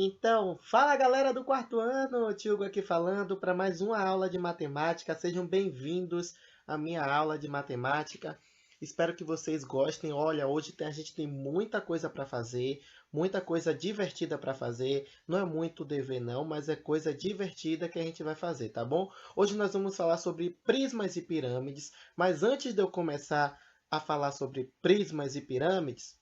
Então, fala galera do quarto ano, tio Hugo aqui falando para mais uma aula de matemática. Sejam bem-vindos à minha aula de matemática. Espero que vocês gostem. Olha, hoje a gente tem muita coisa para fazer, muita coisa divertida para fazer. Não é muito dever não, mas é coisa divertida que a gente vai fazer, tá bom? Hoje nós vamos falar sobre prismas e pirâmides, mas antes de eu começar a falar sobre prismas e pirâmides,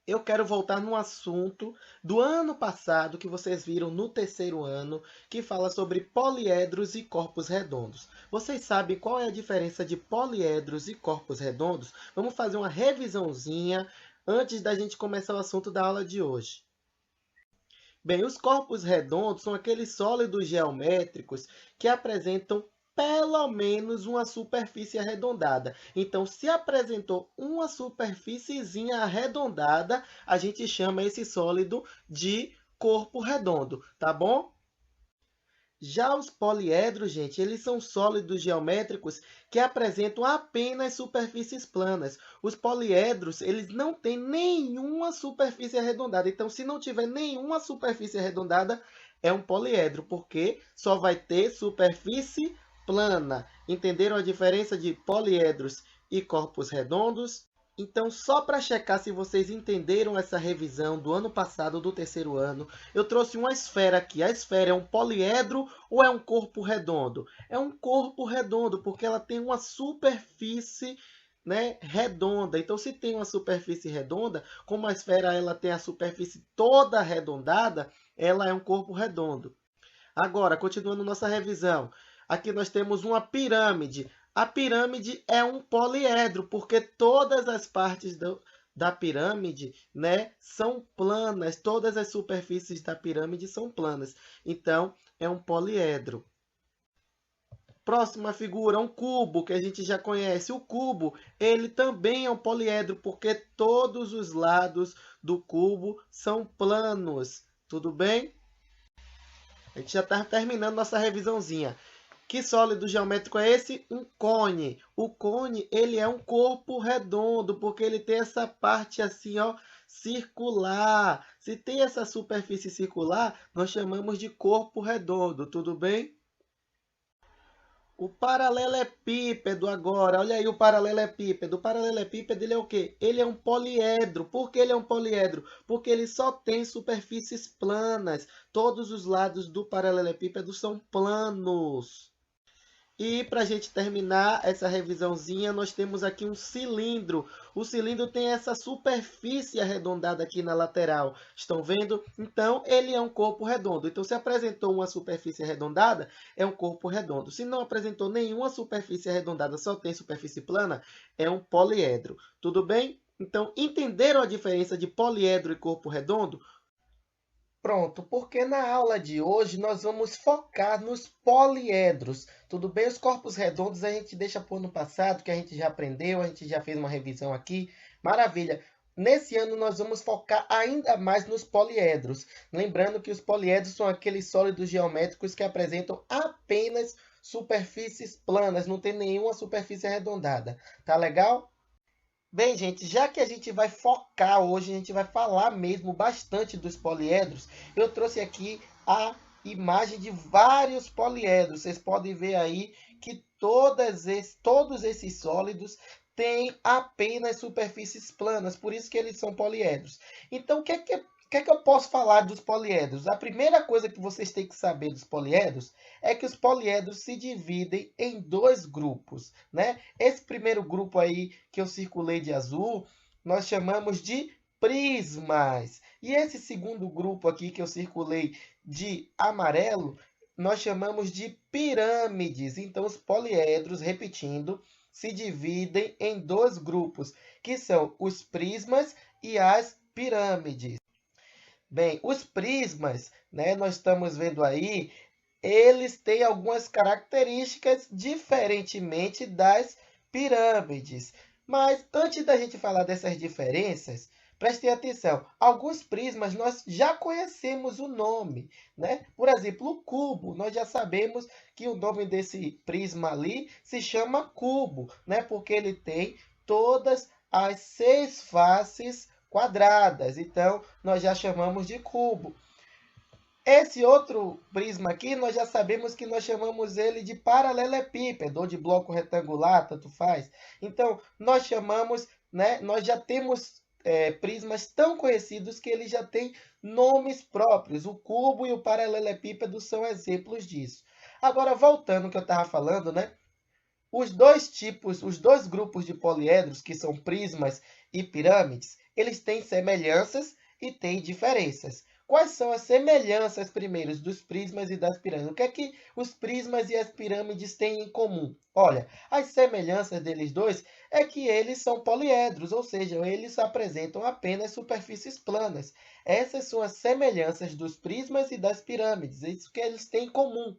eu quero voltar no assunto do ano passado que vocês viram no terceiro ano, que fala sobre poliedros e corpos redondos. Vocês sabem qual é a diferença de poliedros e corpos redondos? Vamos fazer uma revisãozinha antes da gente começar o assunto da aula de hoje. Bem, os corpos redondos são aqueles sólidos geométricos que apresentam pelo menos uma superfície arredondada. Então, se apresentou uma superfíciezinha arredondada, a gente chama esse sólido de corpo redondo, tá bom? Já os poliedros, gente, eles são sólidos geométricos que apresentam apenas superfícies planas. Os poliedros, eles não têm nenhuma superfície arredondada. Então, se não tiver nenhuma superfície arredondada, é um poliedro, porque só vai ter superfície plana. Entenderam a diferença de poliedros e corpos redondos? Então, só para checar se vocês entenderam essa revisão do ano passado, do terceiro ano, eu trouxe uma esfera aqui. A esfera é um poliedro ou é um corpo redondo? É um corpo redondo, porque ela tem uma superfície, né, redonda. Então, se tem uma superfície redonda, como a esfera ela tem a superfície toda arredondada, ela é um corpo redondo. Agora, continuando nossa revisão, aqui nós temos uma pirâmide. A pirâmide é um poliedro, porque todas as partes da pirâmide, né, são planas, todas as superfícies da pirâmide são planas. Então, é um poliedro. Próxima figura, um cubo, que a gente já conhece. O cubo, ele também é um poliedro, porque todos os lados do cubo são planos. Tudo bem? A gente já está terminando nossa revisãozinha. Que sólido geométrico é esse? Um cone. O cone, ele é um corpo redondo, porque ele tem essa parte assim, ó, circular. Se tem essa superfície circular, nós chamamos de corpo redondo, tudo bem? O paralelepípedo agora, olha aí o paralelepípedo. O paralelepípedo ele é o quê? Ele é um poliedro. Por que ele é um poliedro? Porque ele só tem superfícies planas. Todos os lados do paralelepípedo são planos. E para a gente terminar essa revisãozinha, nós temos aqui um cilindro. O cilindro tem essa superfície arredondada aqui na lateral. Estão vendo? Então, ele é um corpo redondo. Então, se apresentou uma superfície arredondada, é um corpo redondo. Se não apresentou nenhuma superfície arredondada, só tem superfície plana, é um poliedro. Tudo bem? Então, entenderam a diferença de poliedro e corpo redondo? Pronto, porque na aula de hoje nós vamos focar nos poliedros. Tudo bem? Os corpos redondos a gente deixa para o ano passado, que a gente já aprendeu, a gente já fez uma revisão aqui. Maravilha! Nesse ano nós vamos focar ainda mais nos poliedros. Lembrando que os poliedros são aqueles sólidos geométricos que apresentam apenas superfícies planas, não tem nenhuma superfície arredondada. Tá legal? Bem, gente, já que a gente vai focar hoje, a gente vai falar mesmo bastante dos poliedros, eu trouxe aqui a imagem de vários poliedros. Vocês podem ver aí que todos esses sólidos têm apenas superfícies planas, por isso que eles são poliedros. Então, o que é que eu posso falar dos poliedros? A primeira coisa que vocês têm que saber dos poliedros é que os poliedros se dividem em dois grupos, né? Esse primeiro grupo aí que eu circulei de azul, nós chamamos de prismas. E esse segundo grupo aqui que eu circulei de amarelo, nós chamamos de pirâmides. Então, os poliedros, repetindo, se dividem em dois grupos, que são os prismas e as pirâmides. Bem, os prismas, né, nós estamos vendo aí, eles têm algumas características diferentemente das pirâmides. Mas antes da gente falar dessas diferenças, prestem atenção. Alguns prismas nós já conhecemos o nome, né? Por exemplo, o cubo. Nós já sabemos que o nome desse prisma ali se chama cubo, né? Porque ele tem todas as 6 faces quadradas. Então, nós já chamamos de cubo. Esse outro prisma aqui, nós já sabemos que nós chamamos ele de paralelepípedo, ou de bloco retangular, tanto faz. Então, nós chamamos, né, nós já temos prismas tão conhecidos que eles já têm nomes próprios. O cubo e o paralelepípedo são exemplos disso. Agora, voltando ao que eu estava falando, né? Os dois grupos de poliedros, que são prismas e pirâmides, eles têm semelhanças e têm diferenças. Quais são as semelhanças, primeiro, dos prismas e das pirâmides? O que é que os prismas e as pirâmides têm em comum? Olha, as semelhanças deles dois é que eles são poliedros, ou seja, eles apresentam apenas superfícies planas. Essas são as semelhanças dos prismas e das pirâmides, isso que eles têm em comum,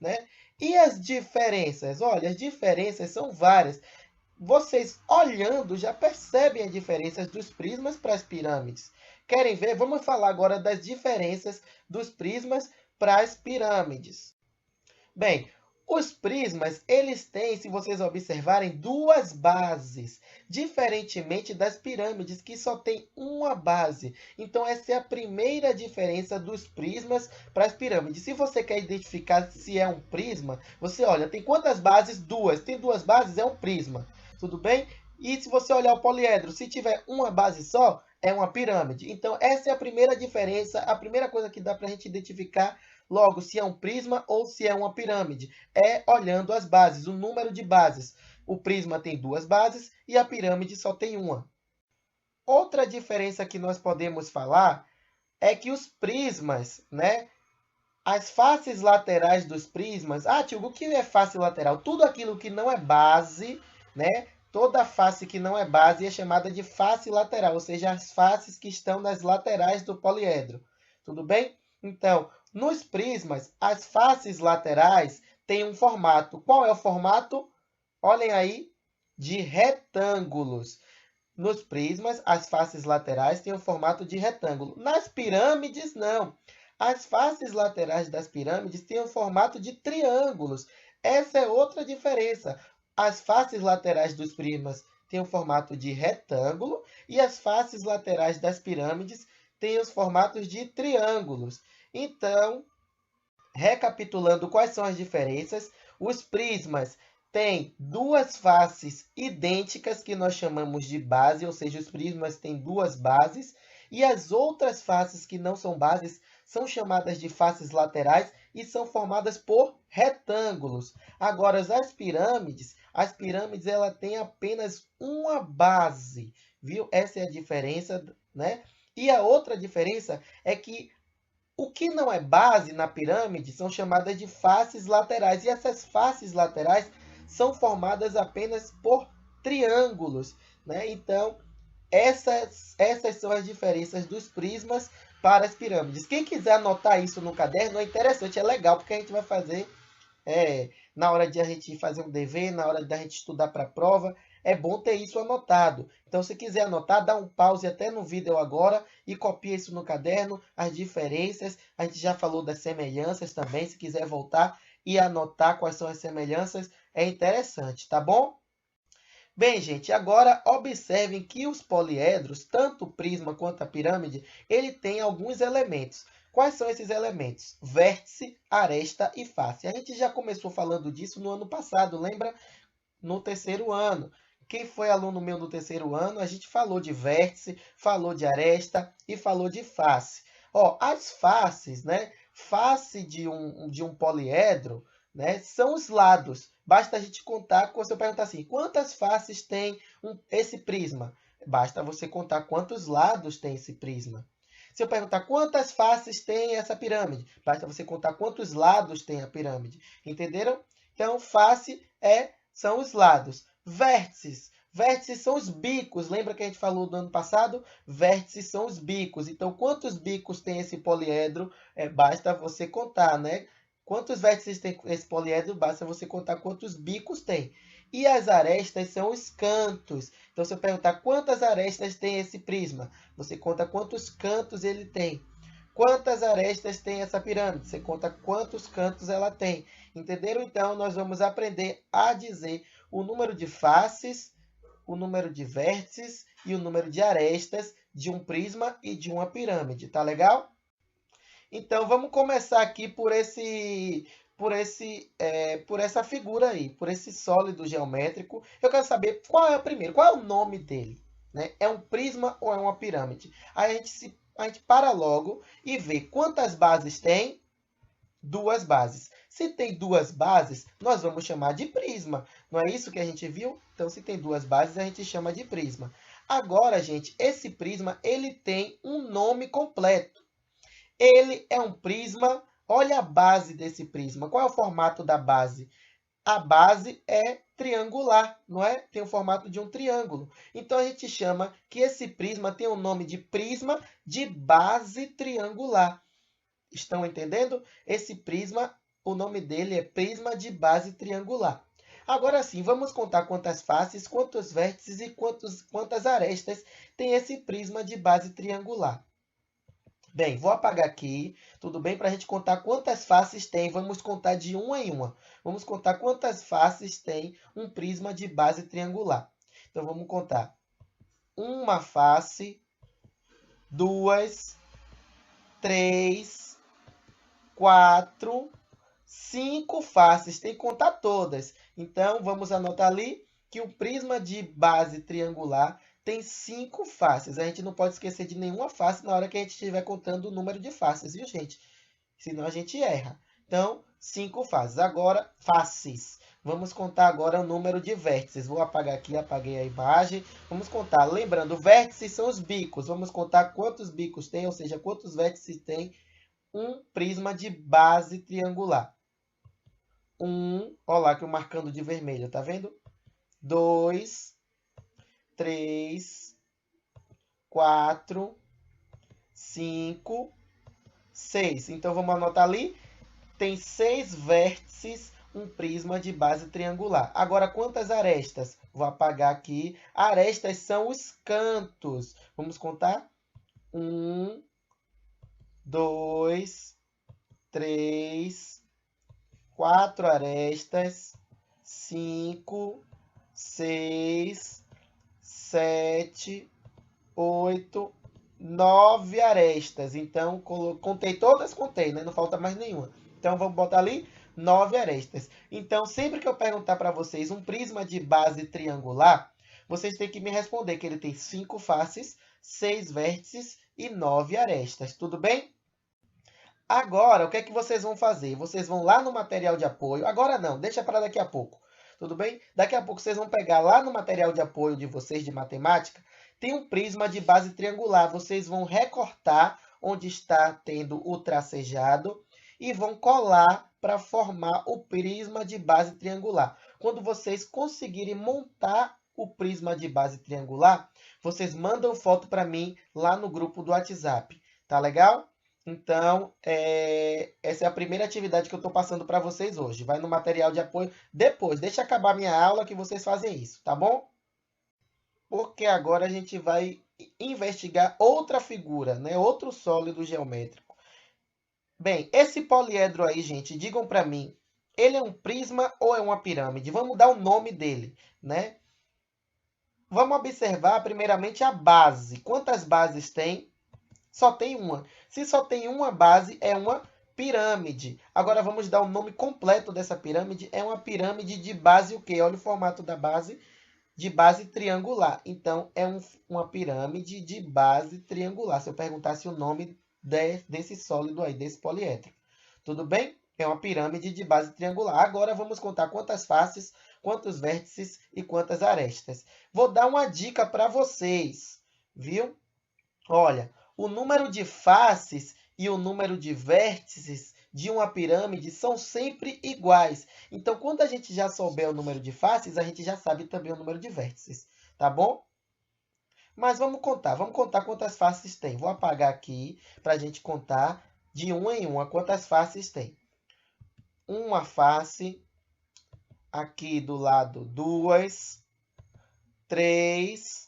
né? E as diferenças? Olha, as diferenças são várias. Vocês olhando já percebem as diferenças dos prismas para as pirâmides. Querem ver? Vamos falar agora das diferenças dos prismas para as pirâmides. Bem, os prismas, eles têm, se vocês observarem, duas bases, diferentemente das pirâmides, que só tem uma base. Então, essa é a primeira diferença dos prismas para as pirâmides. Se você quer identificar se é um prisma, você olha, tem quantas bases? Duas. Tem duas bases, é um prisma. Tudo bem? E se você olhar o poliedro, se tiver uma base só, é uma pirâmide. Então, essa é a primeira diferença, a primeira coisa que dá para a gente identificar logo se é um prisma ou se é uma pirâmide. É olhando as bases, o número de bases. O prisma tem duas bases e a pirâmide só tem uma. Outra diferença que nós podemos falar é que os prismas, né? As faces laterais dos prismas. Ah, tio, o que é face lateral? Tudo aquilo que não é base, né? Toda face que não é base é chamada de face lateral, ou seja, as faces que estão nas laterais do poliedro. Tudo bem? Então, nos prismas, as faces laterais têm um formato. Qual é o formato? Olhem aí, de retângulos. Nos prismas, as faces laterais têm o formato de retângulo. Nas pirâmides, não. As faces laterais das pirâmides têm o formato de triângulos. Essa é outra diferença. As faces laterais dos prismas têm o formato de retângulo e as faces laterais das pirâmides têm os formatos de triângulos. Então, recapitulando quais são as diferenças, os prismas têm duas faces idênticas que nós chamamos de base, ou seja, os prismas têm duas bases, e as outras faces que não são bases são chamadas de faces laterais e são formadas por retângulos. Agora, as pirâmides ela tem apenas uma base, viu? Essa é a diferença, né? E a outra diferença é que o que não é base na pirâmide são chamadas de faces laterais. E essas faces laterais são formadas apenas por triângulos, né? Então, essas são as diferenças dos prismas para as pirâmides. Quem quiser anotar isso no caderno é interessante, é legal, porque a gente vai fazer na hora de a gente fazer um dever, na hora da gente estudar para a prova, é bom ter isso anotado. Então, se quiser anotar, dá um pause até no vídeo agora e copia isso no caderno, as diferenças. A gente já falou das semelhanças também, se quiser voltar e anotar quais são as semelhanças, é interessante, tá bom? Bem, gente, agora observem que os poliedros, tanto o prisma quanto a pirâmide, ele tem alguns elementos. Quais são esses elementos? Vértice, aresta e face. A gente já começou falando disso no ano passado, lembra? No terceiro ano. Quem foi aluno meu no terceiro ano, a gente falou de vértice, falou de aresta e falou de face. Ó, as faces, né? Face de um poliedro, né? São os lados. Basta a gente contar, quando você perguntar assim, quantas faces tem esse prisma? Basta você contar quantos lados tem esse prisma. Se eu perguntar quantas faces tem essa pirâmide, basta você contar quantos lados tem a pirâmide. Entenderam? Então, face são os lados. Vértices. Vértices são os bicos. Lembra que a gente falou do ano passado? Vértices são os bicos. Então, quantos bicos tem esse poliedro? Basta você contar, né? Quantos vértices tem esse poliedro? Basta você contar quantos bicos tem. E as arestas são os cantos. Então, se eu perguntar quantas arestas tem esse prisma, você conta quantos cantos ele tem. Quantas arestas tem essa pirâmide? Você conta quantos cantos ela tem. Entenderam? Então, nós vamos aprender a dizer o número de faces, o número de vértices e o número de arestas de um prisma e de uma pirâmide. Tá legal? Então, vamos começar aqui por essa figura aí, por esse sólido geométrico. Eu quero saber qual é o primeiro, qual é o nome dele, né? É um prisma ou é uma pirâmide? Aí a gente para logo e vê quantas bases tem. Duas bases. Se tem duas bases, nós vamos chamar de prisma. Não é isso que a gente viu? Então, se tem duas bases, a gente chama de prisma. Agora, gente, esse prisma ele tem um nome completo. Ele é um prisma. Olha a base desse prisma. Qual é o formato da base? A base é triangular, não é? Tem o formato de um triângulo. Então, a gente chama que esse prisma tem o nome de prisma de base triangular. Estão entendendo? Esse prisma, o nome dele é prisma de base triangular. Agora sim, vamos contar quantas faces, quantos vértices e quantas arestas tem esse prisma de base triangular. Bem, vou apagar aqui, tudo bem? Para a gente contar quantas faces tem, vamos contar de uma em uma. Vamos contar quantas faces tem um prisma de base triangular. Então, vamos contar. Uma face, duas, três, 4, 5 faces. Tem que contar todas. Então, vamos anotar ali que o prisma de base triangular tem 5 faces. A gente não pode esquecer de nenhuma face na hora que a gente estiver contando o número de faces, viu, gente? Senão a gente erra. Então, 5 faces. Agora, faces. Vamos contar agora o número de vértices. Vou apagar aqui, apaguei a imagem. Vamos contar. Lembrando, vértices são os bicos. Vamos contar quantos bicos tem, ou seja, quantos vértices tem um prisma de base triangular. Olha lá que eu marcando de vermelho, tá vendo? 2, 3, 4, 5, 6. Então, vamos anotar ali. Tem 6 vértices, um prisma de base triangular. Agora, quantas arestas? Vou apagar aqui. Arestas são os cantos. Vamos contar? 1, 2, 3, 4 arestas, 5, 6, 7, 8, 9 arestas. Então, contei todas, contei, né? Não falta mais nenhuma. Então, vamos botar ali 9 arestas. Então, sempre que eu perguntar para vocês um prisma de base triangular, vocês têm que me responder que ele tem 5 faces, 6 vértices e 9 arestas. Tudo bem? Agora, o que é que vocês vão fazer? Vocês vão lá no material de apoio. Agora não, deixa para daqui a pouco. Tudo bem? Daqui a pouco vocês vão pegar lá no material de apoio de vocês de matemática. Tem um prisma de base triangular. Vocês vão recortar onde está tendo o tracejado e vão colar para formar o prisma de base triangular. Quando vocês conseguirem montar o prisma de base triangular, vocês mandam foto para mim lá no grupo do WhatsApp. Tá legal? Então, essa é a primeira atividade que eu estou passando para vocês hoje. Vai no material de apoio depois. Deixa acabar minha aula que vocês fazem isso, tá bom? Porque agora a gente vai investigar outra figura, né? Outro sólido geométrico. Bem, esse poliedro aí, gente, digam para mim, ele é um prisma ou é uma pirâmide? Vamos dar o nome dele, né? Vamos observar primeiramente a base. Quantas bases tem? Só tem uma. Se só tem uma base, é uma pirâmide. Agora vamos dar o nome completo dessa pirâmide. É uma pirâmide de base o quê? Olha o formato da base, de base triangular. Então, é uma pirâmide de base triangular. Se eu perguntasse o nome desse sólido aí, desse poliedro. Tudo bem? É uma pirâmide de base triangular. Agora vamos contar quantas faces, quantos vértices e quantas arestas. Vou dar uma dica para vocês, viu? Olha, o número de faces e o número de vértices de uma pirâmide são sempre iguais. Então, quando a gente já souber o número de faces, a gente já sabe também o número de vértices, tá bom? Mas vamos contar quantas faces tem. Vou apagar aqui para a gente contar de uma em uma quantas faces tem. Uma face, aqui do lado duas, três,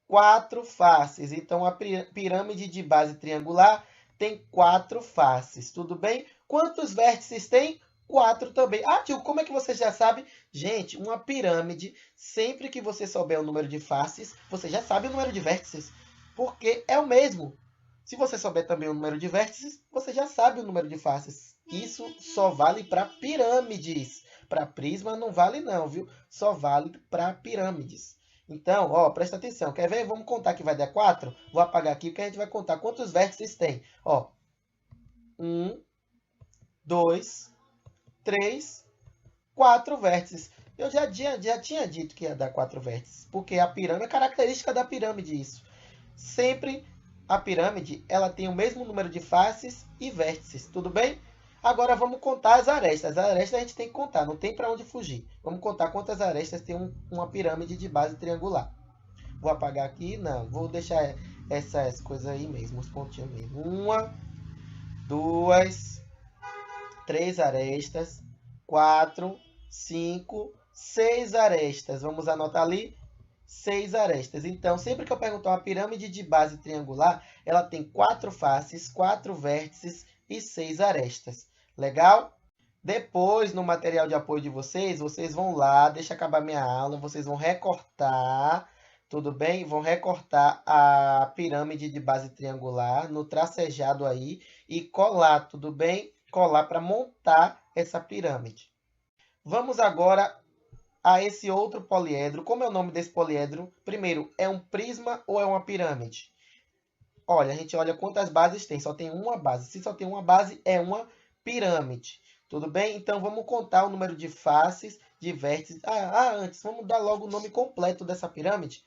4 faces. Então, a pirâmide de base triangular tem 4 faces. Tudo bem? Quantos vértices tem? 4 também. Ah, tio, como é que você já sabe? Gente, uma pirâmide, sempre que você souber o número de faces, você já sabe o número de vértices. Porque é o mesmo. Se você souber também o número de vértices, você já sabe o número de faces. Isso só vale para pirâmides. Para prisma não vale não, viu? Só vale para pirâmides. Então, ó, presta atenção. Quer ver? Vamos contar que vai dar 4? Vou apagar aqui porque a gente vai contar quantos vértices tem. Ó, 1, 2, 3, 4 vértices. Eu já tinha dito que ia dar 4 vértices, porque a pirâmide é característica da pirâmide isso. Sempre a pirâmide ela tem o mesmo número de faces e vértices, tudo bem? Agora vamos contar as arestas. As arestas a gente tem que contar, não tem para onde fugir. Vamos contar quantas arestas tem uma pirâmide de base triangular. Vou apagar aqui? Não, vou deixar essas coisas aí mesmo, os pontinhos mesmo. 1, 2, 3 arestas, 4, 5, 6 arestas. Vamos anotar ali? 6 arestas. Então, sempre que eu perguntar uma pirâmide de base triangular, ela tem 4 faces, 4 vértices e 6 arestas. Legal? Depois, no material de apoio de vocês, vocês vão lá, deixa eu acabar minha aula, vocês vão recortar, tudo bem? Vão recortar a pirâmide de base triangular no tracejado aí e colar, tudo bem? Colar para montar essa pirâmide. Vamos agora a esse outro poliedro. Como é o nome desse poliedro? Primeiro, é um prisma ou é uma pirâmide? Olha, a gente olha quantas bases tem. Só tem uma base. Se só tem uma base, é uma pirâmide. Tudo bem? Então, vamos contar o número de faces, de vértices. Antes, vamos dar logo o nome completo dessa pirâmide.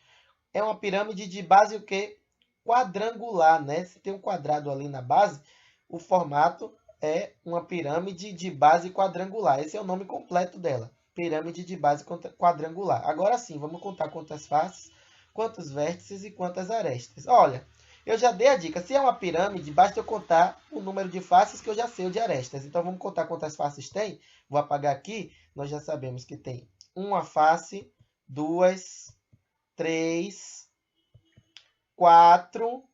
É uma pirâmide de base o quê? Quadrangular, né? Se tem um quadrado ali na base, o formato é uma pirâmide de base quadrangular. Esse é o nome completo dela. Pirâmide de base quadrangular. Agora sim, vamos contar quantas faces, quantos vértices e quantas arestas. Olha, eu já dei a dica. Se é uma pirâmide, basta eu contar o número de faces que eu já sei o de arestas. Então, vamos contar quantas faces tem. Vou apagar aqui. Nós já sabemos que tem uma face, 2, 3, 4,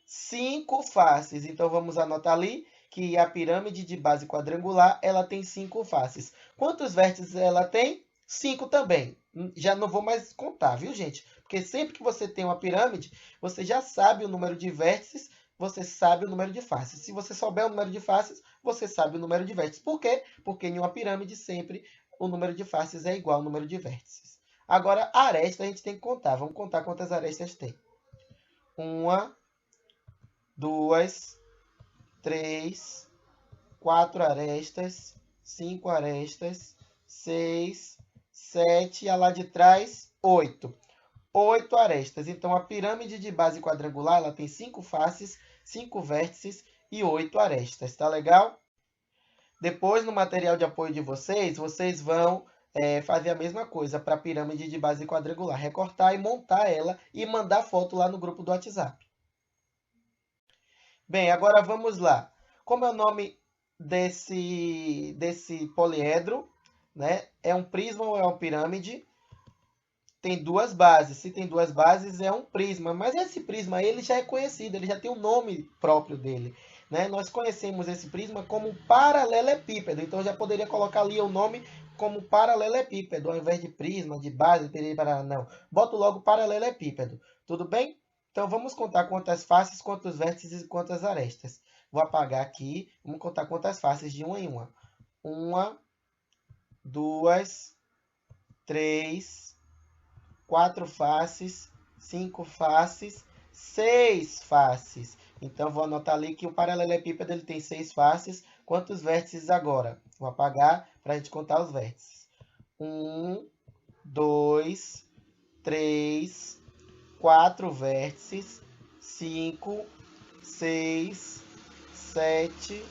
5 faces. Então, vamos anotar ali que a pirâmide de base quadrangular ela tem 5 faces. Quantos vértices ela tem? 5 também. Já não vou mais contar, viu, gente? Porque sempre que você tem uma pirâmide, você já sabe o número de vértices, você sabe o número de faces. Se você souber o número de faces, você sabe o número de vértices. Por quê? Porque em uma pirâmide sempre o número de faces é igual ao número de vértices. Agora, a aresta a gente tem que contar. Vamos contar quantas arestas tem. 1, 2, 3, 4 arestas, 5 arestas, 6, 7, e a lá de trás, 8. 8 arestas. Então, a pirâmide de base quadrangular ela tem 5 faces, 5 vértices e 8 arestas. Tá legal? Depois, no material de apoio de vocês, vocês vão fazer a mesma coisa para a pirâmide de base quadrangular. Recortar e montar ela e mandar foto lá no grupo do WhatsApp. Bem, agora vamos lá. Como é o nome desse poliedro? Né? É um prisma ou é uma pirâmide? Tem duas bases. Se tem duas bases, é um prisma. Mas esse prisma ele já é conhecido, ele já tem um nome próprio dele. Né? Nós conhecemos esse prisma como paralelepípedo. Então, eu já poderia colocar ali o nome como paralelepípedo, ao invés de prisma, de base, não. Boto logo paralelepípedo. Tudo bem? Então, vamos contar quantas faces, quantos vértices e quantas arestas. Vou apagar aqui. Vamos contar quantas faces de uma em uma. 1, 2, 3, 4 faces, 5 faces, 6 faces. Então, vou anotar ali que o paralelepípedo ele tem 6 faces. Quantos vértices agora? Vou apagar para a gente contar os vértices. 1, 2, 3, 4 vértices, 5, 6, 7,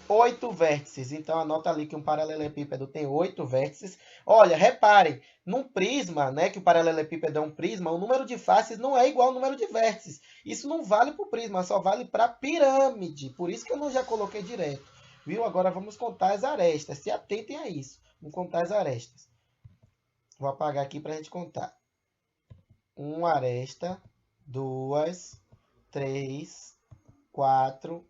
8 vértices. Então, anota ali que um paralelepípedo tem 8 vértices. Olha, reparem, num prisma, né, que o paralelepípedo é um prisma, o número de faces não é igual ao número de vértices. Isso não vale para o prisma, só vale para a pirâmide. Por isso que eu não já coloquei direto. Viu? Agora vamos contar as arestas. Se atentem a isso. Vamos contar as arestas. Vou apagar aqui para a gente contar. 1 aresta, 2, 3, 4,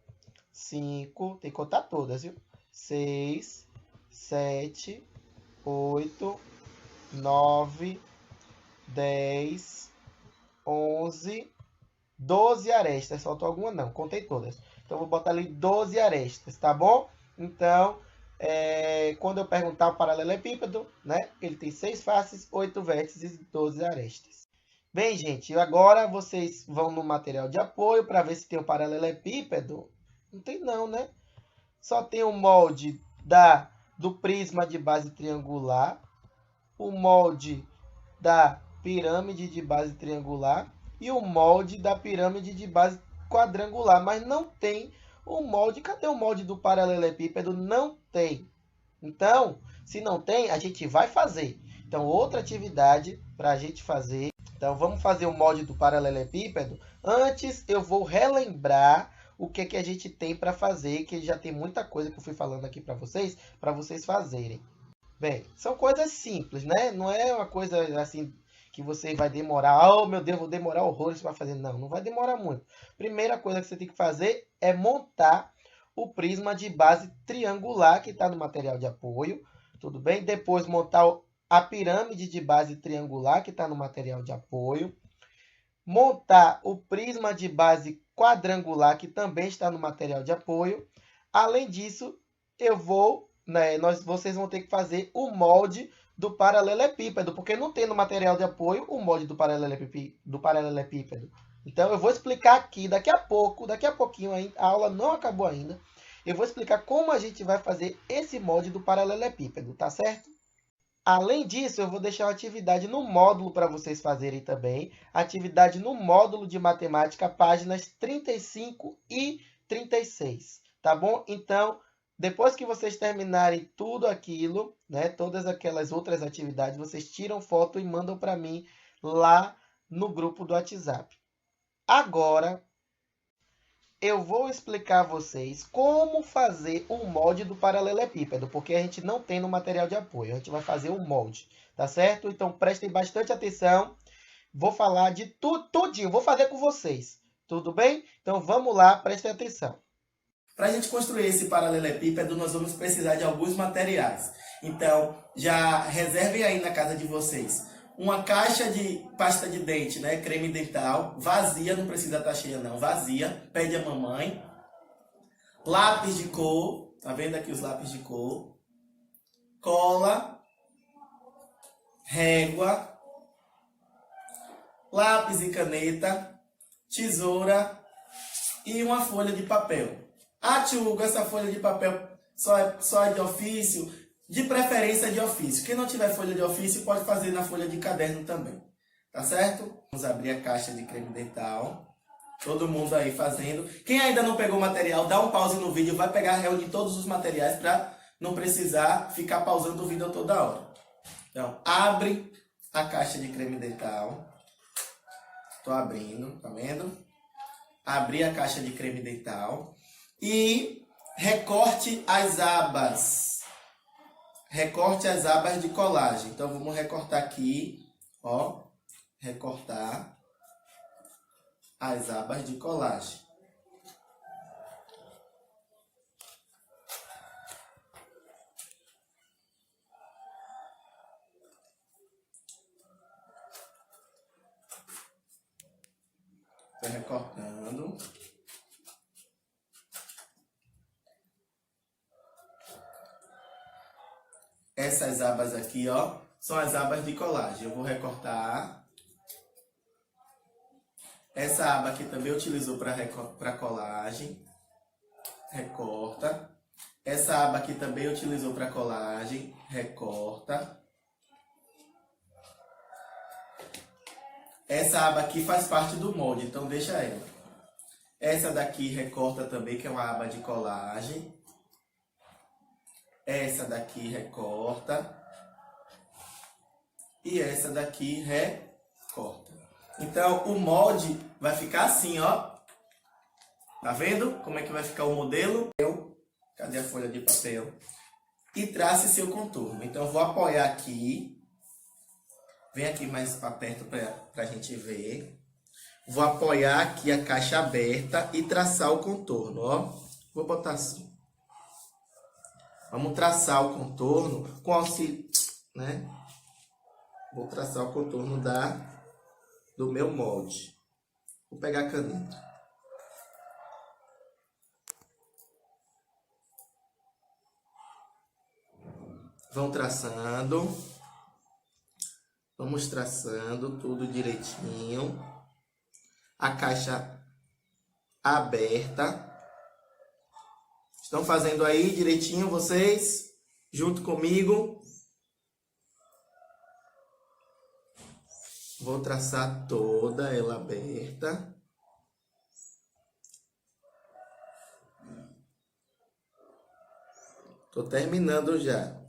5, tem que contar todas, viu? 6, 7, 8, 9, 10, 11, 12 arestas. Faltou alguma? Não, contei todas. Então, vou botar ali 12 arestas, tá bom? Então, quando eu perguntar o paralelepípedo, né? Ele tem 6 faces, 8 vértices e 12 arestas. Bem, gente, agora vocês vão no material de apoio para ver se tem o paralelepípedo. Não tem não, né? Só tem o molde do prisma de base triangular, o molde da pirâmide de base triangular e o molde da pirâmide de base quadrangular, mas não tem o molde. Cadê o molde do paralelepípedo? Não tem. Então, se não tem, a gente vai fazer. Então, outra atividade para a gente fazer. Então, vamos fazer o molde do paralelepípedo. Antes, eu vou relembrar o que, que a gente tem para fazer, que já tem muita coisa que eu fui falando aqui para vocês fazerem. Bem, são coisas simples, né? Não é uma coisa assim que você vai demorar. Oh, meu Deus, vou demorar horrores para fazer. Não, não vai demorar muito. Primeira coisa que você tem que fazer é montar o prisma de base triangular que está no material de apoio. Tudo bem? Depois montar a pirâmide de base triangular que está no material de apoio. Montar o prisma de base quadrangular que também está no material de apoio. Além disso, vocês vão ter que fazer o molde do paralelepípedo, porque não tem no material de apoio o molde do paralelepípedo. Então, eu vou explicar aqui daqui a pouquinho, a aula não acabou ainda. Eu vou explicar como a gente vai fazer esse molde do paralelepípedo, tá certo? Além disso, eu vou deixar uma atividade no módulo para vocês fazerem também. Atividade no módulo de matemática, páginas 35 e 36, tá bom? Então, depois que vocês terminarem tudo aquilo, né, todas aquelas outras atividades, vocês tiram foto e mandam para mim lá no grupo do WhatsApp. Agora, eu vou explicar a vocês como fazer o molde do paralelepípedo, porque a gente não tem no material de apoio. A gente vai fazer o molde, tá certo? Então, prestem bastante atenção. Vou falar de tudinho, vou fazer com vocês. Tudo bem? Então, vamos lá, prestem atenção. Para a gente construir esse paralelepípedo, nós vamos precisar de alguns materiais. Então, já reservem aí na casa de vocês uma caixa de pasta de dente, né, creme dental, vazia, não precisa estar cheia não, vazia, pede a mamãe. Lápis de cor, tá vendo aqui os lápis de cor? Cola, régua, lápis e caneta, tesoura e uma folha de papel. Ah, Tiago, essa folha de papel só é de ofício? De preferência de ofício. Quem não tiver folha de ofício pode fazer na folha de caderno também. Tá certo? Vamos abrir a caixa de creme dental. Todo mundo aí fazendo. Quem ainda não pegou o material, dá um pause no vídeo. Vai pegar, reunir todos os materiais para não precisar ficar pausando o vídeo toda hora. Então, abre a caixa de creme dental. Tô abrindo, tá vendo? Abri a caixa de creme dental. E recorte as abas. Recorte as abas de colagem. Então, vamos recortar aqui, ó. Recortar as abas de colagem. Estou recortando. Essas abas aqui, ó, são as abas de colagem. Eu vou recortar. Essa aba aqui também utilizou para colagem. Recorta. Essa aba aqui também utilizou para colagem. Recorta. Essa aba aqui faz parte do molde, então deixa ela. Essa daqui recorta também, que é uma aba de colagem. Essa daqui recorta. E essa daqui recorta. Então, o molde vai ficar assim, ó. Tá vendo como é que vai ficar o modelo? Cadê a folha de papel? E trace seu contorno. Então, eu vou apoiar aqui. Vem aqui mais para perto para a gente ver. Vou apoiar aqui a caixa aberta e traçar o contorno, ó. Vou botar assim. Vamos traçar o contorno com auxílio, né? Vou traçar o contorno do meu molde. Vou pegar a caneta. Vão traçando. Vamos traçando tudo direitinho. A caixa aberta. Estão fazendo aí direitinho vocês? Junto comigo. Vou traçar toda ela aberta. Tô terminando já.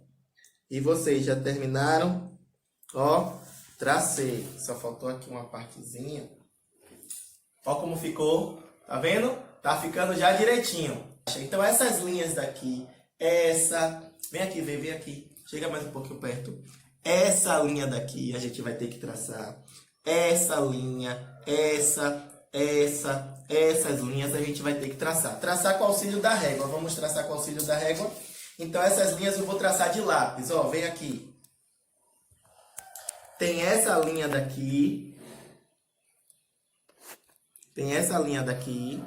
E vocês já terminaram? Ó, tracei. Só faltou aqui uma partezinha. Ó como ficou. Tá vendo? Tá ficando já direitinho. Então essas linhas daqui, essa... Vem aqui, vem aqui. Chega mais um pouquinho perto. Essa linha daqui a gente vai ter que traçar. Essa linha, essas linhas a gente vai ter que traçar. Traçar com o auxílio da régua. Vamos traçar com o auxílio da régua. Então essas linhas eu vou traçar de lápis. Ó, vem aqui. Tem essa linha daqui. Tem essa linha daqui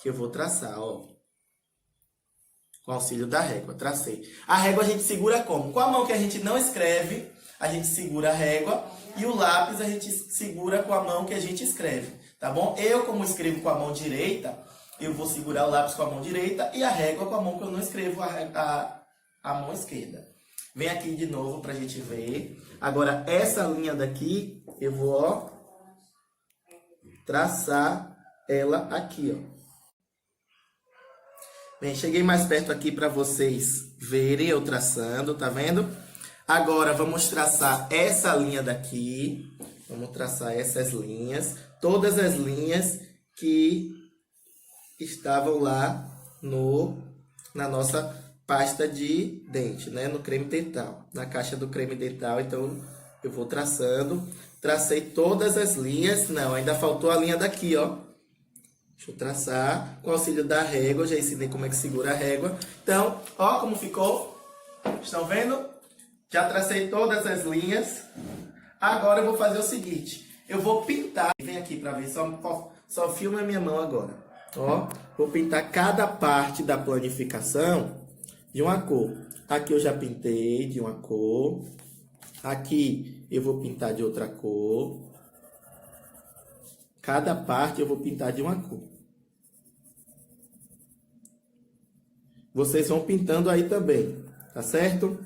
que eu vou traçar, ó. Com auxílio da régua, tracei. A régua a gente segura como? Com a mão que a gente não escreve, a gente segura a régua. E o lápis a gente segura com a mão que a gente escreve, tá bom? Eu, como escrevo com a mão direita, eu vou segurar o lápis com a mão direita e a régua com a mão que eu não escrevo, a mão esquerda. Vem aqui de novo pra gente ver. Agora, essa linha daqui, eu vou, ó, traçar ela aqui, ó. Bem, cheguei mais perto aqui para vocês verem eu traçando, tá vendo? Agora, vamos traçar essa linha daqui. Vamos traçar essas linhas. Todas as linhas que estavam lá na nossa pasta de dente, né? No creme dental. Na caixa do creme dental. Então, eu vou traçando. Tracei todas as linhas. Não, ainda faltou a linha daqui, ó. Deixa eu traçar com o auxílio da régua. Já ensinei como é que segura a régua. Então, ó como ficou. Estão vendo? Já tracei todas as linhas. Agora eu vou fazer o seguinte. Eu vou pintar. Vem aqui para ver. Só filma a minha mão agora. Ó, vou pintar cada parte da planificação de uma cor. Aqui eu já pintei de uma cor. Aqui eu vou pintar de outra cor. Cada parte eu vou pintar de uma cor. Vocês vão pintando aí também, tá certo?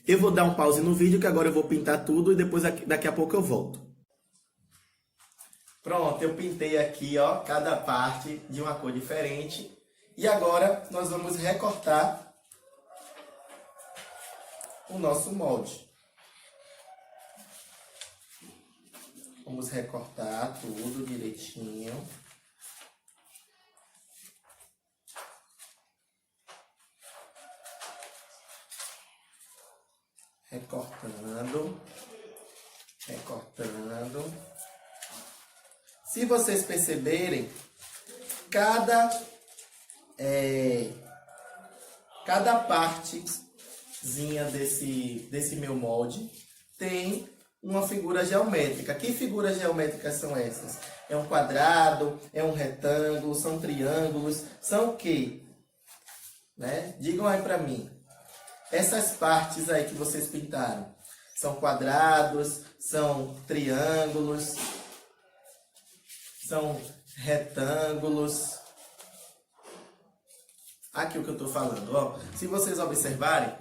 Eu vou dar um pause no vídeo que agora eu vou pintar tudo e depois daqui a pouco eu volto. Pronto, eu pintei aqui, ó, cada parte de uma cor diferente. E agora nós vamos recortar o nosso molde. Vamos recortar tudo direitinho. Recortando. Recortando. Se vocês perceberem, cada partezinha desse meu molde tem uma figura geométrica. Que figuras geométricas são essas? É um quadrado, é um retângulo, são triângulos, são o quê? Né? Digam aí pra mim. Essas partes aí que vocês pintaram, são quadrados, são triângulos, são retângulos. Aqui o que eu estou falando, ó. Se vocês observarem,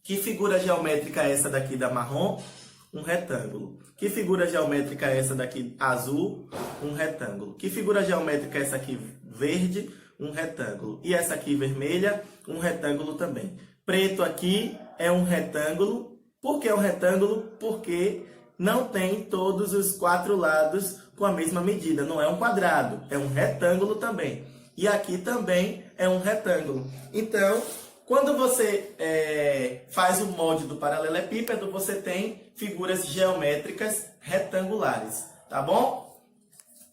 que figura geométrica é essa daqui da marrom? Um retângulo. Que figura geométrica é essa daqui azul? Um retângulo. Que figura geométrica é essa aqui verde? Um retângulo. E essa aqui vermelha? Um retângulo também. Preto aqui é um retângulo. Por que é um retângulo? Porque não tem todos os 4 lados com a mesma medida. Não é um quadrado, é um retângulo também. E aqui também é um retângulo. Então, quando você faz o molde do paralelepípedo, você tem figuras geométricas retangulares. Tá bom?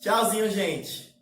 Tchauzinho, gente!